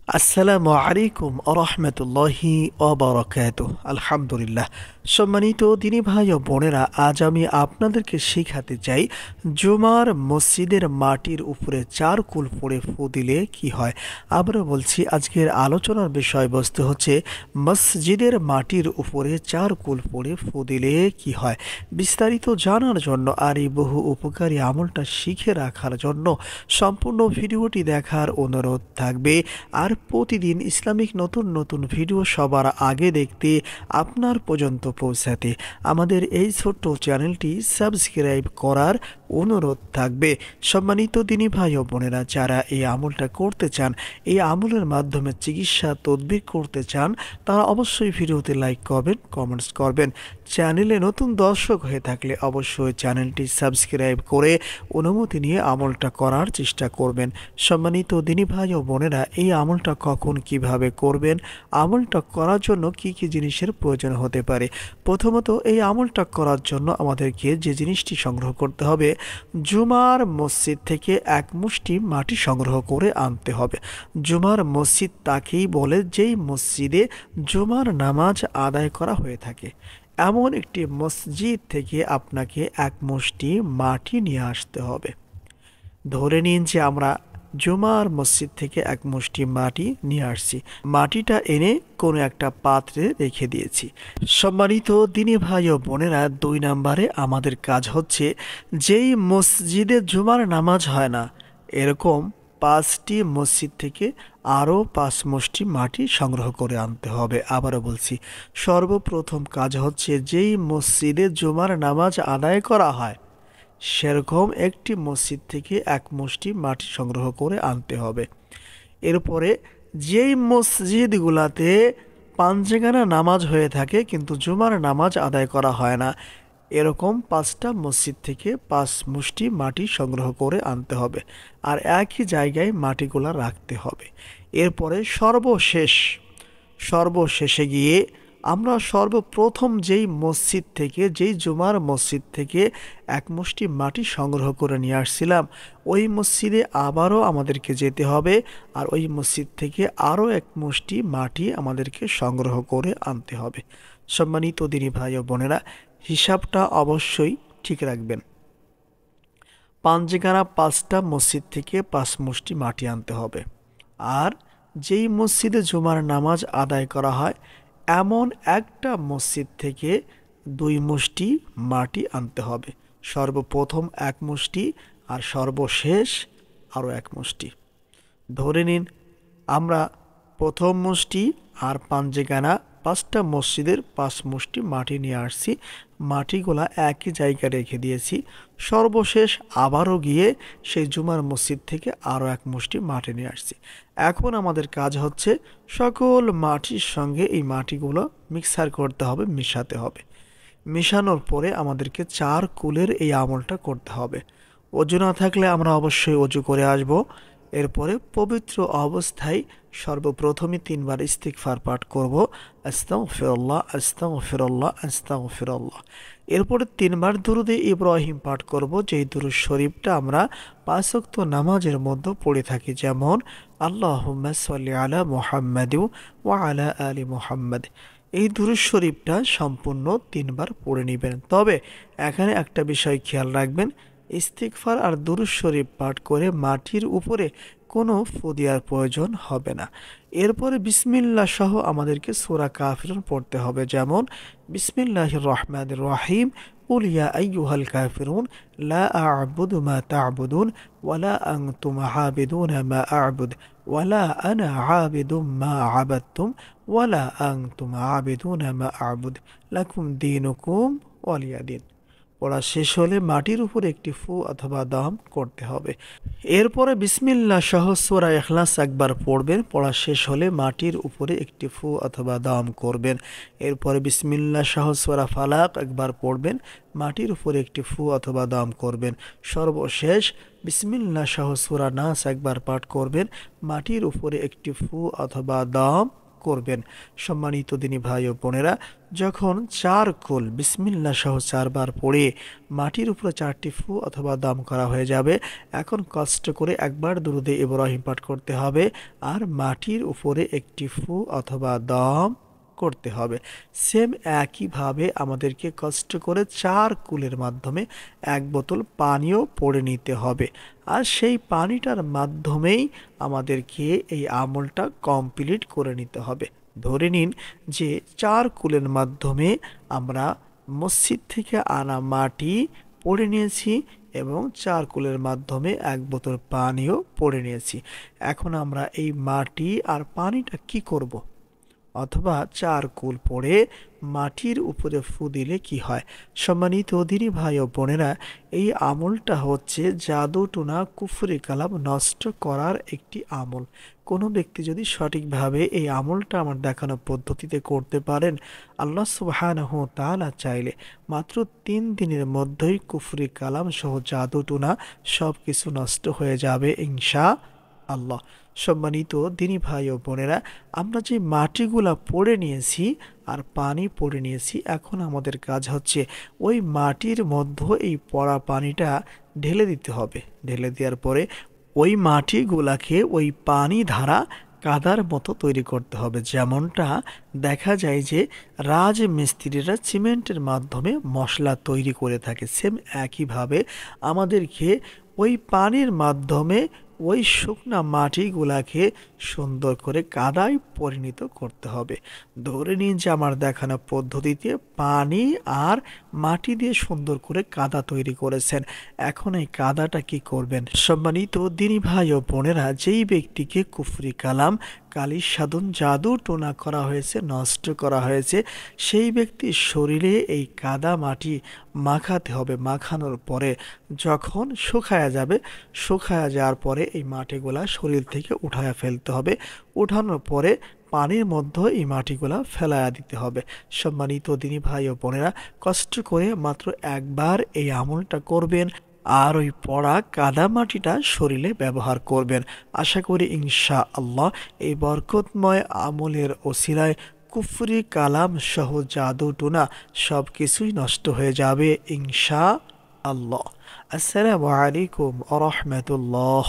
আসসালামু আলাইকুম আরহামতুল্লাহি ওয়াবারাকাতুহ। আলহামদুলিল্লাহ। সম্মানিত দিনী ভাই ও বোনেরা, আজ আমি আপনাদেরকে শেখাতে চাই জুমার মসজিদের মাটির উপরে চারকুল পড়ে ফু দিলে কি হয়। আবারও বলছি, আজকের আলোচনার বিষয়বস্তু হচ্ছে মসজিদের মাটির উপরে চারকুল পড়ে ফু দিলে কি হয়। বিস্তারিত জানার জন্য আর এই বহু উপকারী আমলটা শিখে রাখার জন্য সম্পূর্ণ ভিডিওটি দেখার অনুরোধ থাকবে। আর প্রতিদিন ইসলামিক নতুন নতুন ভিডিও সবার আগে দেখতে, আপনার পর্যন্ত পৌঁছাতে আমাদের এই ছোট্ট চ্যানেলটি সাবস্ক্রাইব করার অনুরোধ থাকবে। সম্মানিত দিনী ভাই ও বোনেরা, যারা এই আমলটা করতে চান, এই আমলের মাধ্যমে চিকিৎসা তদবির করতে চান, তারা অবশ্যই ভিডিওতে লাইক করবেন, কমেন্টস করবেন। চ্যানেলে নতুন দর্শক হয়ে থাকলে অবশ্যই চ্যানেলটি সাবস্ক্রাইব করে অনুমতি নিয়ে আমলটা করার চেষ্টা করবেন। সম্মানিত দিনী ভাই ও বোনেরা, এই আমলটা কখন কিভাবে করবেন, আমলটা করার জন্য কি কি জিনিসের প্রয়োজন হতে পারে। প্রথমত, এই আমলটা করার জন্য আমাদেরকে যে জিনিসটি সংগ্রহ করতে হবে, জুমার মসজিদ থেকে এক মুষ্টি মাটি সংগ্রহ করে আনতে হবে। জুমার মসজিদ তাকেই বলে যেই মসজিদে জুমার নামাজ আদায় করা হয়ে থাকে। এমন একটি মসজিদ থেকে আপনাকে এক মুষ্টি মাটি নিয়ে আসতে হবে। ধরে নিন যে আমরা জুমার মসজিদ থেকে এক মুষ্টি মাটি নিয়ে আসছি। মাটিটা এনে কোনো একটা পাত্রে রেখে দিয়েছি। সম্মানিত দিনী ভাই ও বোনেরা, 2 নম্বরে আমাদের কাজ হচ্ছে, যেই মসজিদে জুমার নামাজ হয় না, এরকম 5টি মসজিদ থেকে আরও 5 মুষ্টি মাটি সংগ্রহ করে আনতে হবে। আবারও বলছি, সর্বপ্রথম কাজ হচ্ছে, যেই মসজিদে জুমার নামাজ আদায় করা হয় সেরকম একটি মসজিদ থেকে এক মুষ্টি মাটি সংগ্রহ করে আনতে হবে। এরপরে যেই মসজিদগুলাতে পাঞ্জেগানা নামাজ হয়ে থাকে কিন্তু জুমার নামাজ আদায় করা হয় না, এরকম 5টা মসজিদ থেকে 5 মুষ্টি মাটি সংগ্রহ করে আনতে হবে, আর একই জায়গায় মাটিগুলা রাখতে হবে। এরপরে সর্বশেষে গিয়ে আমরা সর্বপ্রথম যেই মসজিদ থেকে, যেই জুমার মসজিদ থেকে এক মুষ্টি মাটি সংগ্রহ করে নিয়ে আসছিলাম, ওই মসজিদে আবারও আমাদেরকে যেতে হবে, আর ওই মসজিদ থেকে আরও এক মুষ্টি মাটি আমাদেরকে সংগ্রহ করে আনতে হবে। সম্মানিত দিনী ভাই ও বোনেরা, হিসাবটা অবশ্যই ঠিক রাখবেন। পাঞ্জেগানা 5টা মসজিদ থেকে 5 মুষ্টি মাটি আনতে হবে, আর যেই মসজিদে জুমার নামাজ আদায় করা হয় এমন একটা মসজিদ থেকে 2 মুষ্টি মাটি আনতে হবে। সর্বপ্রথম এক মুষ্টি, আর সর্বশেষ আরও এক মুষ্টি। ধরে নিন আমরা প্রথম মুষ্টি আর পাঞ্জেগানা 5টা মসজিদের 5 মুষ্টি মাটি নিয়ে আসছি, মাটিগুলা একই জায়গায় রেখে দিয়েছি। সর্বশেষ আবারও গিয়ে সেই জুমার মসজিদ থেকে আরও এক মুষ্টি মাটি নিয়ে আসছি। এখন আমাদের কাজ হচ্ছে, সকল মাটির সঙ্গে এই মাটিগুলো মিক্সার করতে হবে, মিশাতে হবে। মেশানোর পরে আমাদেরকে 4 কুলের এই আমলটা করতে হবে। অজু না থাকলে আমরা অবশ্যই অজু করে আসব। এরপরে পবিত্র অবস্থায় সর্বপ্রথমে 3 বার ইস্তিগফার পাঠ করব, আস্তাগফিরুল্লাহ আস্তাগফিরুল্লাহ আস্তাগফিরুল্লাহ। এরপরে 3 বার দুরুদে ইব্রাহিম পাঠ করব, যেই দুরূদ শরীফটা আমরা 5 ওয়াক্ত নামাজের মধ্যে পড়ে থাকি, যেমন আল্লাহুম্মা সাল্লি আলা মুহাম্মাদি ওয়া আলা আলি মুহাম্মাদ। এই দুরূদ শরীফটা সম্পূর্ণ 3 বার পড়ে নেবেন। তবে এখানে একটা বিষয় খেয়াল রাখবেন, ইস্তিগফার আর দুরূদ শরীফ পাঠ করে মাটির উপরে কোনো ফু দেওয়ার প্রয়োজন হবে না। এরপরে বিসমিল্লাহ সহ আমাদেরকে সূরা কাফিরুন পড়তে হবে, যেমন বিসমিল্লাহির রহমানির রহিম, কুল ইয়া আইয়ুহাল কাফিরুন লা আ'বুদু মা তা'বুদুন ওয়ালা আনতুম আ'বিদুনা মা আ'বুদ ওয়ালা আনা আ'বিদুম মা আ'বাদতুম ওয়ালা আনতুম আ'বিদুনা মা আ'বুদ লাকুম দীনুকুম ওয়ালিয়া দীন। পড়া শেষ হলে মাটির উপরে একটি ফু অথবা দম করতে হবে। এরপরে বিসমিল্লাহ সহ সূরা ইখলাস একবার পড়বেন। পড়া শেষ হলে মাটির উপরে একটি ফু অথবা দম করবেন। এরপরে বিসমিল্লাহ সহ সূরা ফালাক একবার পড়বেন, মাটির উপরে একটি ফু অথবা দম করবেন। সর্বশেষ বিসমিল্লাহ সহ সূরা নাস একবার পাঠ করবেন, মাটির উপরে একটি ফু অথবা দম করবেন। সম্মানিত দিনী ভাই ও বোনেরা, যখন 4 কুল বিসমিল্লাহ সহ 4 বার পড়ে মাটির উপরে 4টি ফু অথবা দম করা হয়ে যাবে, এখন কষ্ট করে একবার দুরূদে ইব্রাহিম পাঠ করতে হবে আর মাটির উপরে একটি ফু অথবা দম করতে হবে। সেম একইভাবে আমাদেরকে কষ্ট করে 4 কুলের মাধ্যমে 1 বোতল পানিও পড়ে নিতে হবে। আর সেই পানিটার মাধ্যমেই আমাদেরকে এই আমলটা কমপ্লিট করে নিতে হবে। ধরে নিন যে 4 কুলের মাধ্যমে আমরা মসজিদ থেকে আনা মাটি পড়ে নিয়েছি এবং 4 কুলের মাধ্যমে 1 বোতল পানিও পড়ে নিয়েছি। এখন আমরা এই মাটি আর পানিটা কি করব? অথবা 4 কুল পড়ে মাটির উপরে ফু দিলে কি হয়? সম্মানিত দিনী ভাই ও বোনেরা, এই আমলটা হচ্ছে জাদু টোনা কুফরি কালাম নষ্ট করার একটি আমল। কোনো ব্যক্তি যদি সঠিকভাবে এই আমলটা আমার দেখানো পদ্ধতিতে করতে পারেন, আল্লাহ সুবহানাহু ওয়া তাআলা চাইলে মাত্র 3 দিনের মধ্যেই কুফরি কালাম সহ জাদু টোনা সব কিছু নষ্ট হয়ে যাবে ইনশাআল্লাহ। সম্মানিত দিনী ভাই ও বোনেরা, আমরা যে মাটিগুলা পড়ে নিয়েছি আর পানি পড়ে নিয়েছি, এখন আমাদের কাজ হচ্ছে ওই মাটির মধ্যে এই পড়া পানিটা ঢেলে দিতে হবে। ঢেলে দেওয়ার পরে ওই মাটিগুলাকে ওই পানি ধারা কাদার মতো তৈরি করতে হবে। যেমনটা দেখা যায় যে রাজমিস্ত্রিরা সিমেন্টের মাধ্যমে মশলা তৈরি করে থাকে, সেম একইভাবে আমাদেরকে ওই পানির মাধ্যমে ওই শুকনা মাটিগুলাকে সুন্দর করে কাদায় পরিণত করতে হবে। ধরে নিন যে আমার দেখানো পদ্ধতিতে পানি আর মাটি দিয়ে সুন্দর করে কাদা তৈরি করেছেন। এখন এই কাদাটা কি করবেন? সম্মানিত দিনী ভাই ও বোনেরা, যেই ব্যক্তিকে কুফরি কালাম, কালী সাধন, জাদু টোনা করা হয়েছে, নষ্ট করা হয়েছে, সেই ব্যক্তির শরীরে এই কাদা মাটি মাখাতে হবে। মাখানোর পরে যখন শুকায়া যাবে, শুকায়া যাওয়ার পরে এই মাটিগুলা শরীর থেকে উঠায়া ফেলতে হবে। উঠানোর পরে পানির মধ্যে এই মাটিগুলা ফেলায়া দিতে হবে। সম্মানিত দিনী ভাই ও বোনেরা, কষ্ট করে মাত্র একবার এই আমলটা করবেন আর ওই পড়া কাদা মাটিটা শরীরে ব্যবহার করবেন। আশা করি ইনশাআল্লাহ এই বরকতময় আমলের ওসিলায় কুফরি কালাম সহ জাদু টোনা সব কিছুই নষ্ট হয়ে যাবে ইনশাআল্লাহ। আসসালামু আলাইকুম ওয়া রাহমাতুল্লাহ।